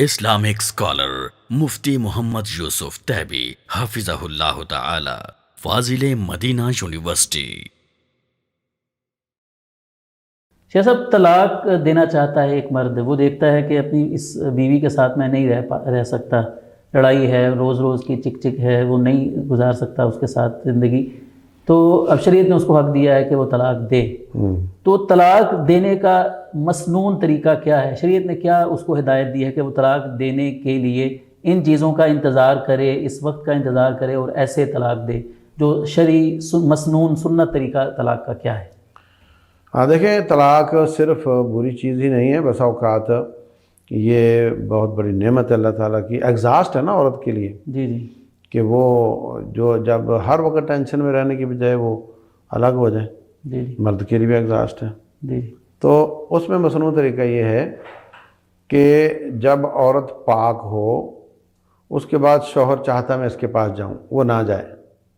Islamic scholar مفتی محمد یوسف تیبی حفظہ اللہ تعالی، فاضل Medina university. شیخ صاحب، طلاق دینا چاہتا ہے ایک مرد، وہ دیکھتا ہے کہ اپنی اس بیوی کے ساتھ میں نہیں رہ سکتا، لڑائی ہے، روز روز کی چک چک ہے، وہ نہیں گزار سکتا اس کے ساتھ زندگی، تو اب شریعت نے اس کو حق دیا ہے کہ وہ طلاق دے۔ تو طلاق دینے کا مسنون طریقہ کیا ہے؟ شریعت نے کیا اس کو ہدایت دی ہے کہ وہ طلاق دینے کے لیے ان چیزوں کا انتظار کرے، اس وقت کا انتظار کرے اور ایسے طلاق دے؟ جو شرعی مسنون سنت طریقہ طلاق کا کیا ہے؟ دیکھیں، طلاق صرف بری چیز ہی نہیں ہے، بس اوقات یہ بہت بڑی نعمت ہے اللہ تعالیٰ کی، ایگزاسٹ ہے نا عورت کے لیے، جی جی، کہ وہ جو جب ہر وقت ٹینشن میں رہنے کی بجائے وہ الگ ہو جائیں، جی جی، مرد کے لیے بھی ایگزاسٹ ہے۔ جی تو اس میں مصنوعی طریقہ یہ ہے کہ جب عورت پاک ہو، اس کے بعد شوہر چاہتا ہے میں اس کے پاس جاؤں، وہ نہ جائے۔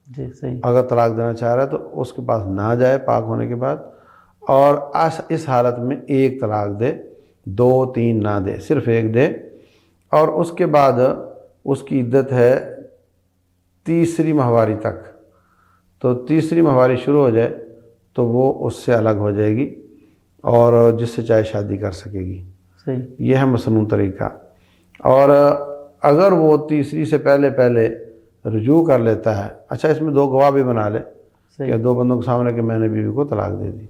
جی، صحیح، اگر طلاق دینا چاہ رہا ہے تو اس کے پاس نہ جائے پاک ہونے کے بعد، اور اس حالت میں ایک طلاق دے، 2 3 نہ دے، صرف ایک دے، اور اس کے بعد اس کی عدت ہے تیسری ماہواری تک۔ تو تیسری ماہواری شروع ہو جائے تو وہ اس سے الگ ہو جائے گی اور جس سے چاہے شادی کر سکے گی۔ صحیح، یہ ہے مصنوعی طریقہ۔ اور اگر وہ تیسری سے پہلے رجوع کر لیتا ہے، اچھا اس میں 2 گواہ بھی بنا لے کہ صحیح، 2 بندوں کے سامنے کہ میں نے بیوی کو طلاق دے دی،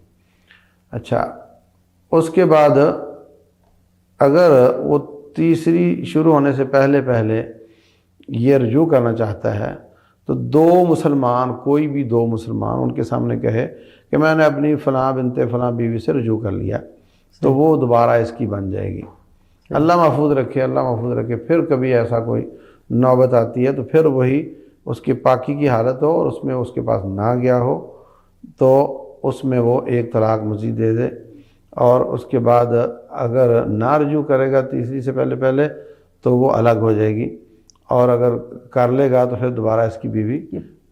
اچھا اس کے بعد اگر وہ تیسری شروع ہونے سے پہلے یہ رجوع کرنا چاہتا ہے تو 2 مسلمان، کوئی بھی 2 مسلمان ان کے سامنے کہے کہ میں نے اپنی فلاں بنت فلاں بیوی سے رجوع کر لیا، تو وہ دوبارہ اس کی بن جائے گی۔ اللہ محفوظ رکھے، اللہ محفوظ رکھے، پھر کبھی ایسا کوئی نوبت آتی ہے تو پھر وہی اس کی پاکی کی حالت ہو اور اس میں اس کے پاس نہ گیا ہو تو اس میں وہ ایک طلاق مزید دے دے، اور اس کے بعد اگر نہ رجوع کرے گا تیسری سے پہلے تو وہ الگ ہو جائے گی، اور اگر کر لے گا تو پھر دوبارہ اس کی بیوی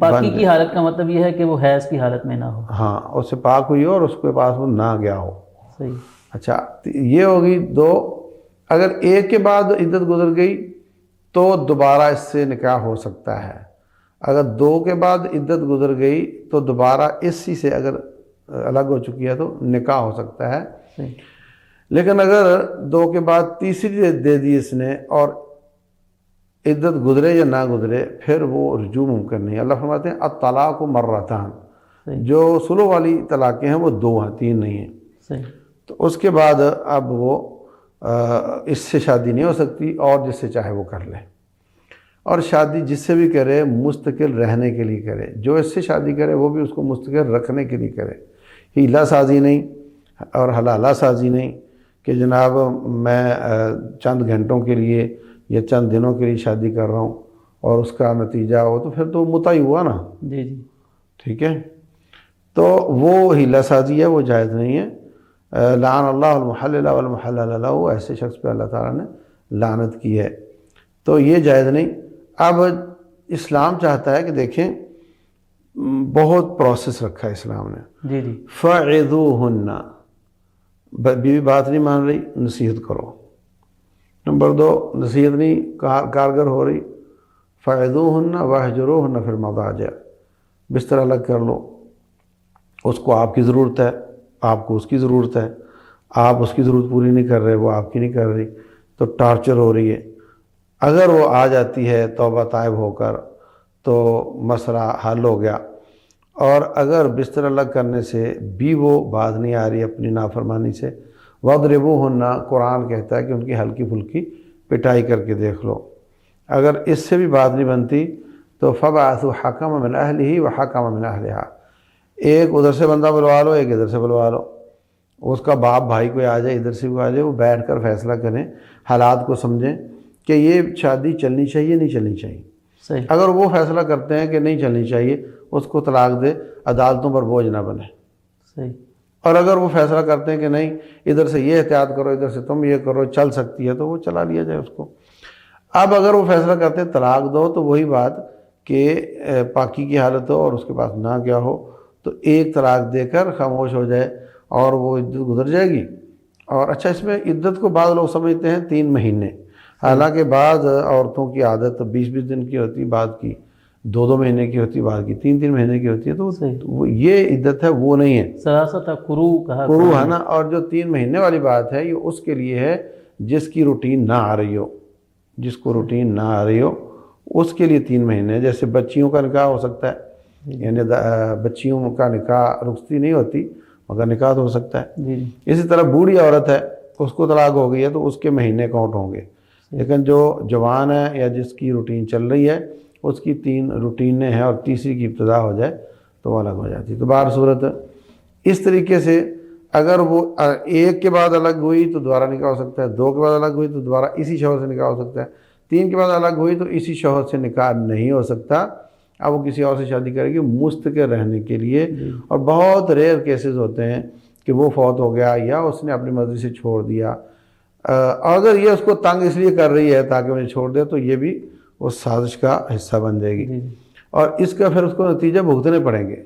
پاکی کی حالت کا مطلب یہ ہے کہ وہ حیض کی حالت میں نہ ہو۔ ہاں، اس سے پاک ہوئی ہو اور اس کے پاس وہ نہ گیا ہو۔ صحیح، اچھا یہ ہوگی 2۔ اگر ایک کے بعد عدت گزر گئی تو دوبارہ اس سے نکاح ہو سکتا ہے، اگر 2 کے بعد عدت گزر گئی تو دوبارہ اسی سے اگر الگ ہو چکی ہے تو نکاح ہو سکتا ہے۔ صحیح، لیکن اگر 2 کے بعد تیسری دے دی اس نے اور عدت گزرے یا نہ گزرے پھر وہ رجوع ممکن نہیں۔ اللہ فرماتے ہیں الطلاق مرتان، جو سلو والی طلاقیں ہیں وہ 2 ہیں، 3 نہیں ہیں۔ صحیح، تو اس کے بعد اب وہ اس سے شادی نہیں ہو سکتی، اور جس سے چاہے وہ کر لے، اور شادی جس سے بھی کرے مستقل رہنے کے لیے کرے، جو اس سے شادی کرے وہ بھی اس کو مستقل رکھنے کے لیے کرے، ہیلا سازی نہیں اور حلالہ سازی نہیں کہ جناب میں چند گھنٹوں کے لیے یا چند دنوں کے لیے شادی کر رہا ہوں اور اس کا نتیجہ ہو تو پھر تو متع ہوا نا۔ جی جی، ٹھیک ہے، تو وہ ہیلا سازی ہے، وہ جائز نہیں ہے۔ لعن اللہ المحلل والمحلل له، ایسے شخص پہ اللہ تعالیٰ نے لعنت کی ہے، تو یہ جائز نہیں۔ اب اسلام چاہتا ہے کہ دیکھیں بہت پروسیس رکھا ہے اسلام نے۔ جی جی، فعظوہن، بیوی بات نہیں مان رہی، نصیحت کرو۔ نمبر 2، نصیحت نہیں کارگر ہو رہی، فعظوہن واہجروہن فی المضاجع، بستر الگ کر لو، اس کو آپ کی ضرورت ہے، آپ کو اس کی ضرورت ہے، آپ اس کی ضرورت پوری نہیں کر رہے، وہ آپ کی نہیں کر رہی، تو ٹارچر ہو رہی ہے۔ اگر وہ آ جاتی ہے توبہ طائب ہو کر تو مسئلہ حل ہو گیا، اور اگر بستر الگ کرنے سے بھی وہ باز نہیں آ رہی اپنی نافرمانی سے، وَاضْرِبُوهُنَّ، قرآن کہتا ہے کہ ان کی ہلکی پھلکی پٹائی کر کے دیکھ لو۔ اگر اس سے بھی بات نہیں بنتی تو فَبْعَثُوا حَكَمًا مِنْ أَهْلِهِ وَحَكَمًا مِنْ أَهْلِهَا، ایک ادھر سے بندہ بلوا لو، ایک ادھر سے بلوا لو، اس کا باپ بھائی کوئی آ جائے، ادھر سے کوئی آ جائے، وہ بیٹھ کر فیصلہ کریں، حالات کو سمجھیں کہ یہ شادی چلنی چاہیے نہیں چلنی چاہیے۔ صحیح، اگر وہ فیصلہ کرتے ہیں کہ نہیں چلنی چاہیے، اس کو طلاق دے، عدالتوں پر بوجھ نہ بنے۔ صحیح، اور اگر وہ فیصلہ کرتے ہیں کہ نہیں ادھر سے یہ احتیاط کرو، ادھر سے تم یہ کرو، چل سکتی ہے، تو وہ چلا لیا جائے اس کو۔ اب اگر وہ فیصلہ کرتے ہیں طلاق دو، تو وہی بات کہ پاکی کی حالت ہو اور اس کے پاس نہ گیا ہو تو ایک طلاق دے کر خاموش ہو جائے اور وہ عدت گزر جائے گی۔ اور اچھا اس میں عدت کو بعض لوگ سمجھتے ہیں 3 مہینے، حالانکہ بعض عورتوں کی عادت 20-20 دن کی ہوتی، بعض کی 2-2 مہینے کی ہوتی، بعض کی 3-3 مہینے کی ہوتی ہے، تو وہ یہ عدت ہے، وہ نہیں ہے، سراست قرو کہا قروء ہے نا۔ اور جو 3 مہینے والی بات ہے یہ اس کے لیے ہے جس کی روٹین نہ آ رہی ہو، جس کو روٹین نہ آ رہی ہو اس کے لیے 3 مہینے۔ جیسے بچیوں کا نکاح ہو سکتا ہے، یعنی بچیوں کا نکاح رخصتی نہیں ہوتی مگر نکاح تو ہو سکتا ہے۔ جی اسی طرح بوڑھی عورت ہے، اس کو طلاق ہو گئی ہے تو اس کے مہینے کاؤنٹ ہوں گے، لیکن جو جوان ہے یا جس کی روٹین چل رہی ہے اس کی 3 روٹینیں ہیں اور تیسری کی ابتدا ہو جائے تو وہ الگ ہو جاتی ہے۔ تو بہر صورت اس طریقے سے اگر وہ 1 کے بعد الگ ہوئی تو دوبارہ نکاح ہو سکتا ہے، 2 کے بعد الگ ہوئی تو دوبارہ اسی شوہر سے نکاح ہو سکتا ہے، 3 کے بعد الگ ہوئی تو اسی شوہر سے نکاح نہیں ہو سکتا، اب وہ کسی اور سے شادی کرے گی مستقل رہنے کے لیے۔ اور بہت ریئر کیسز ہوتے ہیں کہ وہ فوت ہو گیا یا اس نے اپنی مرضی سے چھوڑ دیا، اور اگر یہ اس کو تنگ اس لیے کر رہی ہے تاکہ مجھے چھوڑ دے تو یہ بھی اس سازش کا حصہ بن جائے گی، اور اس کا پھر اس کو نتیجہ بھگتنے پڑیں گے۔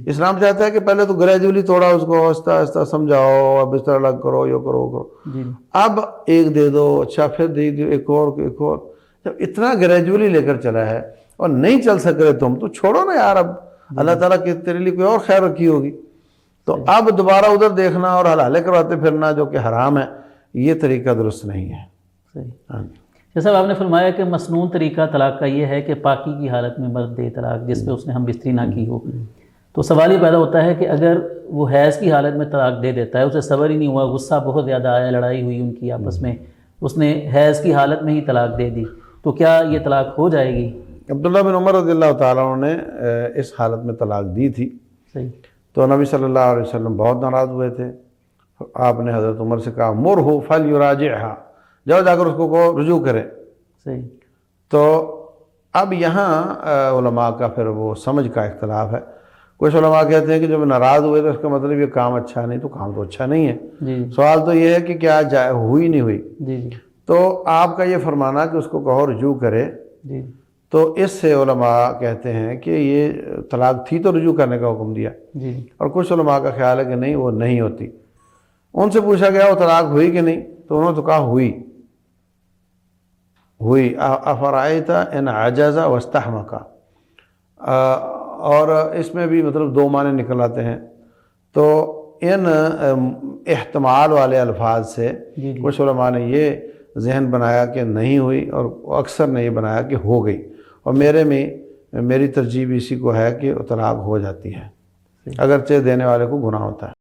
اسلام چاہتا ہے کہ پہلے تو گریجولی توڑا اس کو، آہستہ آہستہ سمجھاؤ، اب بستر الگ کرو، یہ کرو وہ کرو، اب 1 دے دو، اچھا پھر دے دو ایک اور۔ جب اتنا گریجولی لے کر چلا ہے اور نہیں چل سک رہے تم تو چھوڑو نا یار، اب اللہ تعالیٰ کی تیرے لیے کوئی اور خیر رکھی ہوگی، تو اب دوبارہ ادھر دیکھنا اور حلالے کرواتے پھرنا جو کہ حرام ہے، یہ طریقہ درست نہیں ہے۔ صحیح۔ ہاں جی۔ جیسا آپ نے فرمایا کہ مسنون طریقہ طلاق کا یہ ہے کہ پاکی کی حالت میں مرد دے طلاق، جس پہ اس نے ہم بستری نہ کی ہو، تو سوال یہ پیدا ہوتا ہے کہ اگر وہ حیض کی حالت میں طلاق دے دیتا ہے، اسے صبر ہی نہیں ہوا، غصہ بہت زیادہ آیا، لڑائی ہوئی ان کی آپس میں، اس نے حیض کی حالت میں ہی طلاق دے دی، تو کیا یہ طلاق ہو جائے گی؟ عبداللہ بن عمر رضی اللہ تعالیٰ عنہ نے اس حالت میں طلاق دی تھی، صحیح۔ تو نبی صلی اللہ علیہ وسلم بہت ناراض ہوئے تھے، آپ نے حضرت عمر سے کہا مرہ فلیراجعھا، جاؤ جا کر اس کو کہو رجوع کرے۔ صحیح۔ تو اب یہاں علماء کا پھر وہ سمجھ کا اختلاف ہے، کچھ علماء کہتے ہیں کہ جب ناراض ہوئے تو اس کا مطلب یہ کام اچھا نہیں، تو کام تو اچھا نہیں ہے، جی سوال تو یہ ہے کہ کیا ہوئی نہیں ہوئی، جی جی تو آپ کا یہ فرمانا کہ اس کو کہو رجوع کرے، جی تو اس سے علماء کہتے ہیں کہ یہ طلاق تھی تو رجوع کرنے کا حکم دیا، جی اور کچھ علماء کا خیال ہے کہ نہیں وہ نہیں ہوتی۔ ان سے پوچھا گیا وہ طلاق ہوئی کہ نہیں، تو انہوں نے تو کہا ہوئی افرائیت ان عجز واستحمق، اور اس میں بھی مطلب 2 معنی نکل آتے ہیں، تو ان احتمال والے الفاظ سے جی جی کچھ علماء نے یہ ذہن بنایا کہ نہیں ہوئی، اور اکثر نے یہ بنایا کہ ہو گئی، اور میری ترجیح اسی کو ہے کہ طلاق ہو جاتی ہے، اگرچہ دینے والے کو گناہ ہوتا ہے۔